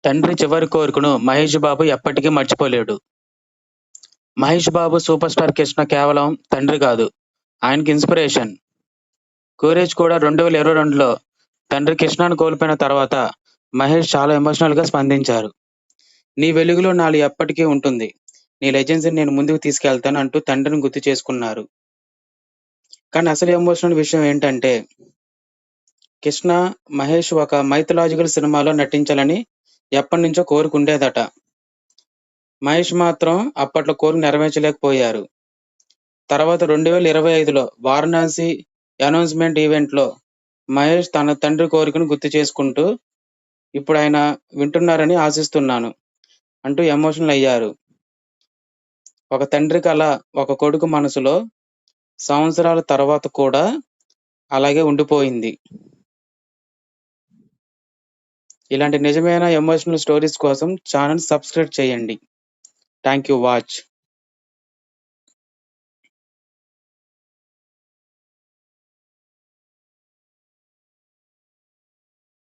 తండ్రి చివరి కోరికను మహేష్ బాబు ఎప్పటికీ మర్చిపోలేడు. మహేష్ బాబు సూపర్ స్టార్ కృష్ణ కేవలం తండ్రి కాదు, ఆయనకి ఇన్స్పిరేషన్. 'కూరేజ్' కూడా 2022లో తండ్రి కృష్ణను కోల్పోయిన తర్వాత మహేష్ చాలా ఎమోషనల్‌గా స్పందించారు. 'నీ వెలుగులో నాలో ఎప్పటికీ ఉంటుంది. నీ లెజెన్సీని నేను ముందుకు తీసుకెళ్తాను' అంటూ తండ్రిని గుర్తు చేసుకున్నారు. కానీ అసలు ఎమోషనల్ విషయం ఏంటంటే, కృష్ణ, మహేష్ ఒక మైథలాజికల్ సినిమాలో నటించాలని ఎప్పటినుంచో కోరిక ఉండేదట. మహేష్ మాత్రం అప్పట్లో కోరిక నెరవేర్చలేకపోయారు. తర్వాత 2025లో వారణాసి అనౌన్స్‌మెంట్ ఈవెంట్‌లో మహేష్ తన తండ్రి కోరికను గుర్తు చేసుకుంటూ, ఇప్పుడాయన వింటున్నారని ఆశిస్తున్నాను అంటూ ఎమోషనల్ అయ్యారు. ఒక తండ్రి కల ఒక కొడుకు మనసులో సంవత్సరాల తర్వాత కూడా అలాగే ఉండిపోయింది. ఇలాంటి నిజమైన ఎమోషనల్ స్టోరీస్ కోసం ఛానెల్ సబ్స్క్రైబ్ చేయండి. Thank you watch.